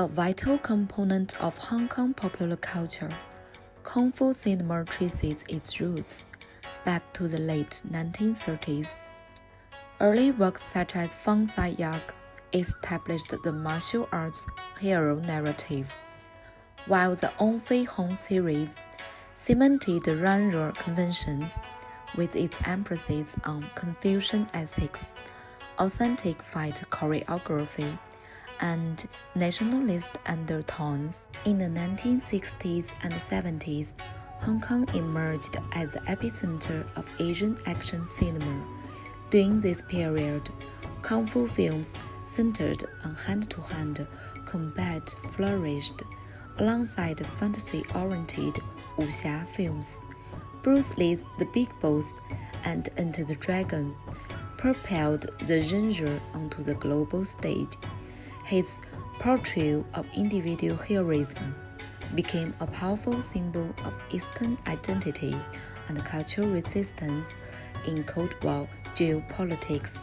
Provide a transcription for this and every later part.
A vital component of Hong Kong popular culture, Kung Fu cinema traces its roots back to the late 1930s. Early works such as Fang Sai Yak established the martial arts hero narrative, while the On Fei Hong series cemented the genre conventions with its emphasis on Confucian ethics, authentic fight choreography, and nationalist undertones. In the 1960s and 70s, Hong Kong emerged as the epicenter of Asian action cinema. During this period, Kung Fu films centered on hand-to-hand combat flourished, alongside fantasy-oriented wuxia films. Bruce Lee's The Big Boss and Enter the Dragon propelled the genre onto the global stage. His portrayal of individual heroism became a powerful symbol of Eastern identity and cultural resistance in Cold War geopolitics.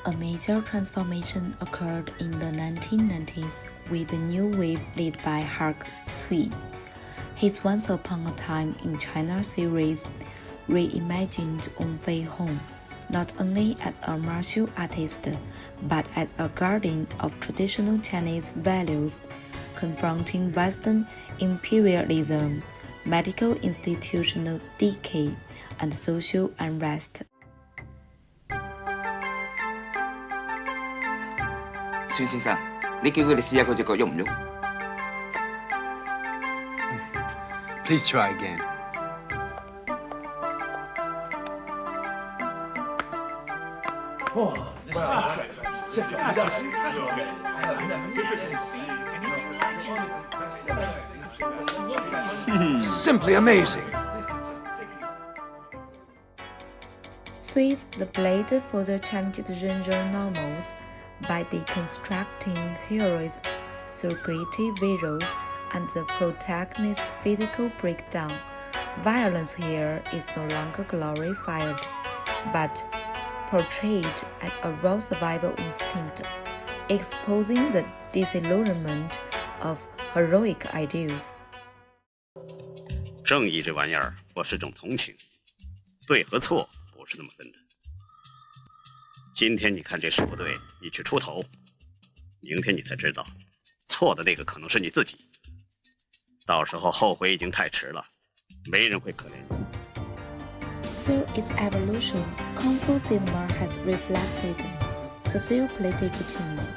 A major transformation occurred in the 1990s with the new wave led by Hark. His Once Upon a Time in China series reimagined On Fei Hong not only as a martial artist, but as a guardian of traditional Chinese values, confronting Western imperialism, medical institutional decay, and social unrest. 孫先生，你叫佢哋試下佢隻腳喐唔喐？ Please try again. Simply amazing. Sui's The Blade further challenged genre norms by deconstructing heroism through gritty visuals and the protagonist's physical breakdown. Violence here is no longer glorified, but portrayed as a raw survival instinct, exposing the disillusionment of heroic ideals. 正义这玩意儿，不是种同情，对和错不是那么分的。今天你看这事不对，你去出头，明天你才知道，错的那个可能是你自己。到时候后悔已经太迟了，没人会可怜你。Through its evolution, Kung Fu cinema has reflected socio-political change,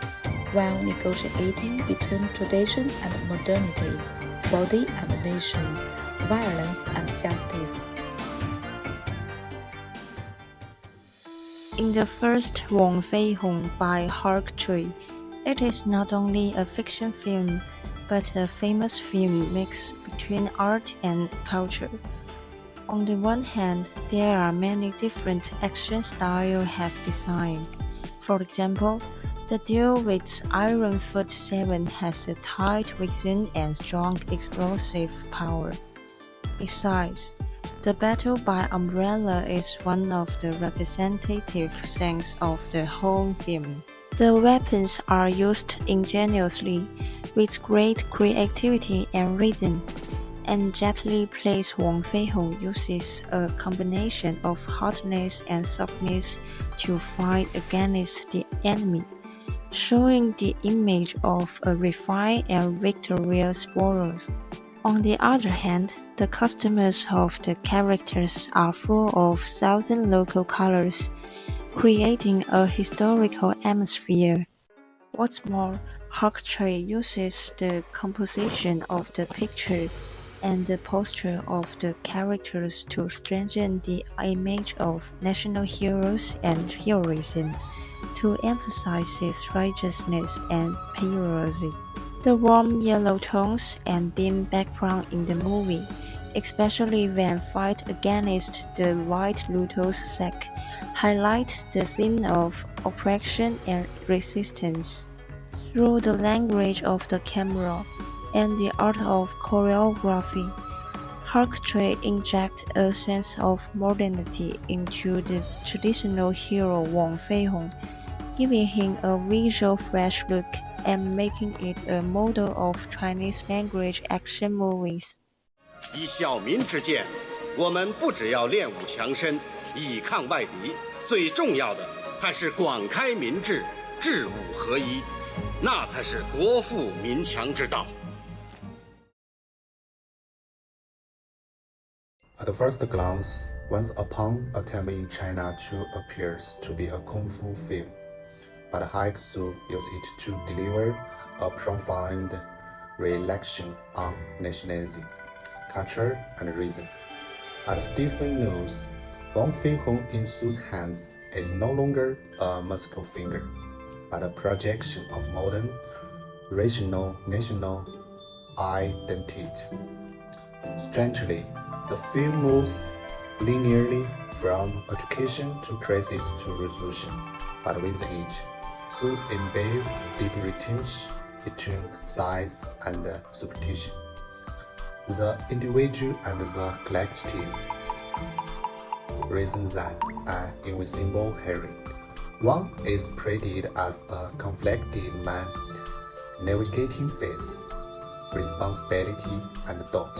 while negotiating between tradition and modernity, body and nation, violence and justice. In the first On Fei Hong by Hark, it is not only a fiction film, but a famous film mix between art and culture. On the one hand, there are many different action styles have designed. For example, the duel with Iron Foot 7 has a tight rhythm and strong explosive power. Besides, the battle by Umbrella is one of the representative scenes of the whole film. The weapons are used ingeniously, with great creativity and rhythm, and Jet Li plays On Fei Hong uses a combination of hardness and softness to fight against the enemy, showing the image of a refined and victorious warrior. On the other hand, the costumes of the characters are full of southern local colors, creating a historical atmosphere. What's more, Hark uses the composition of the picture and the posture of the characters to strengthen the image of national heroes and heroism, to emphasize its righteousness and heroism. The warm yellow tones and dim background in the movie, especially when fight against the white lotus sect, highlight the theme of oppression and resistance. Through the language of the camera and the art of choreography, Hark inject a sense of modernity into the traditional hero On Fei Hong, giving him a visual fresh look and making it a model of Chinese language action movies. 以小民之见，我们不只要练武强身，以抗外敌，最重要的还是广开民智，治武合一，那才是国富民强之道。 At first glance, Once Upon a Time in China 2 appears to be a kung fu film, but Hark used it to deliver a profound reflection on nationalism, culture, and reason. At Stephen knows, Wang Feihong in Su's hands is no longer a musical finger, but a projection of modern, regional, national identity. Strangely, the film moves linearly from education to crisis to resolution, but within it, Su embeds deep tension between science and superstition, the individual and the collective, rather than an invincible hero. Wang is portrayed as a conflicted man, navigating faith, responsibility, and doubt.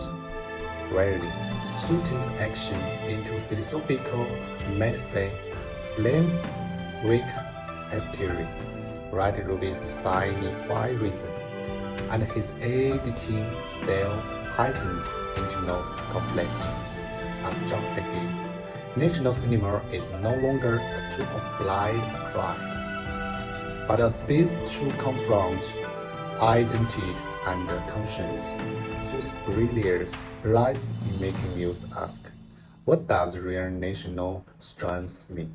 Rarely, Su turns action into philosophical metaphor, flames weak hysteria, right Ruby's signify reason, and his editing style heightens internal conflict. As John argues, national cinema is no longer a tool of blind pride, but a space to confront identity and conscience. Su's brilliance lies in making youth ask, what does real national strength mean?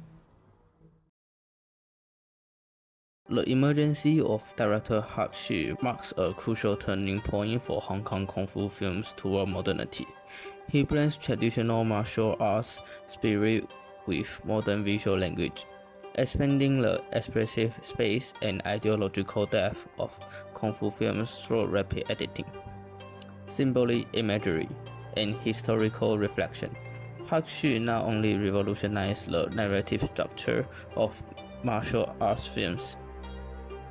The emergence of director Hark marks a crucial turning point for Hong Kong kung fu films toward modernity. He blends traditional martial arts spirit with modern visual language, expanding the expressive space and ideological depth of kung fu films through rapid editing, symbolic imagery, and historical reflection. Hark not only revolutionized the narrative structure of martial arts films,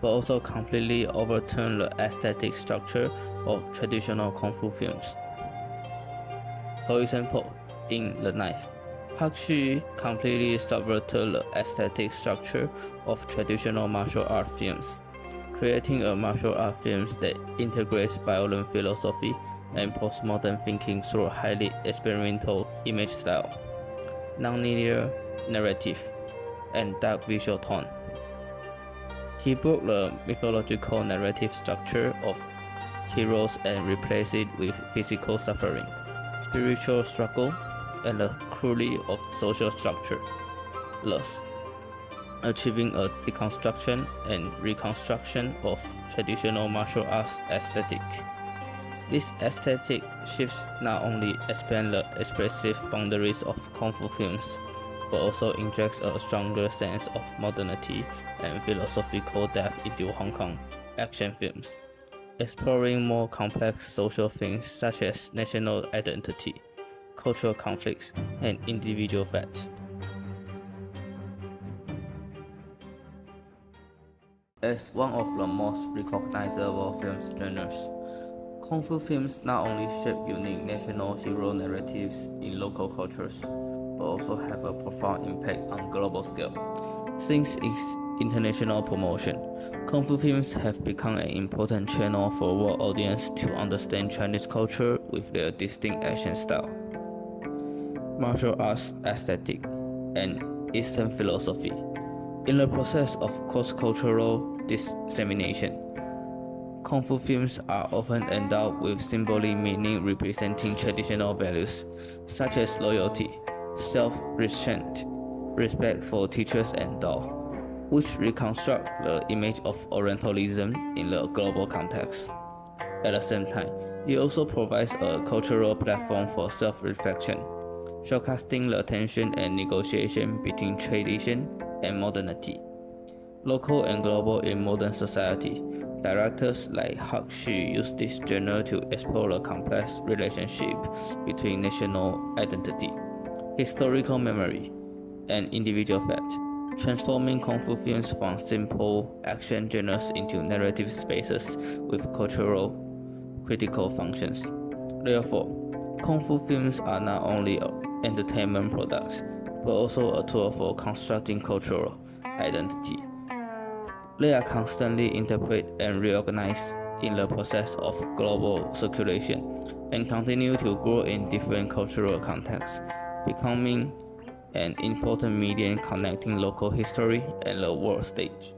but also completely overturned the aesthetic structure of traditional kung fu films. For example, in The Knife, Hark completely subverted the aesthetic structure of traditional martial art films, creating a martial art film that integrates violent philosophy and postmodern thinking through a highly experimental image style, nonlinear narrative, and dark visual tone. He broke the mythological narrative structure of heroes and replaced it with physical suffering, spiritual struggle, and the cruelty of social structure, thus achieving a deconstruction and reconstruction of traditional martial arts aesthetic. This aesthetic shifts not only expand the expressive boundaries of kung fu films, but also injects a stronger sense of modernity and philosophical depth into Hong Kong action films, exploring more complex social themes such as national identity, cultural conflicts, and individual fate. As one of the most recognizable film genres, kung fu films not only shape unique national hero narratives in local cultures, but also have a profound impact on global scale. Since its international promotion, kung fu films have become an important channel for world audience to understand Chinese culture with their distinct action style, martial arts aesthetic, and Eastern philosophy. In the process of cross-cultural dissemination, kung fu films are often endowed with symbolic meaning representing traditional values such as loyalty, self-restraint, respect for teachers, and Dao, which reconstruct the image of Orientalism in the global context. At the same time, it also provides a cultural platform for self-reflection, showcasing the tension and negotiation between tradition and modernity. Local and global in modern society, directors like Hark use this genre to explore the complex relationship between national identity, historical memory, and individual fate, transforming kung fu films from simple action genres into narrative spaces with cultural critical functions. Therefore, kung fu films are not only entertainment products, but also a tool for constructing cultural identity. They are constantly interpreted and reorganized in the process of global circulation and continue to grow in different cultural contexts, becoming an important medium connecting local history and the world stage.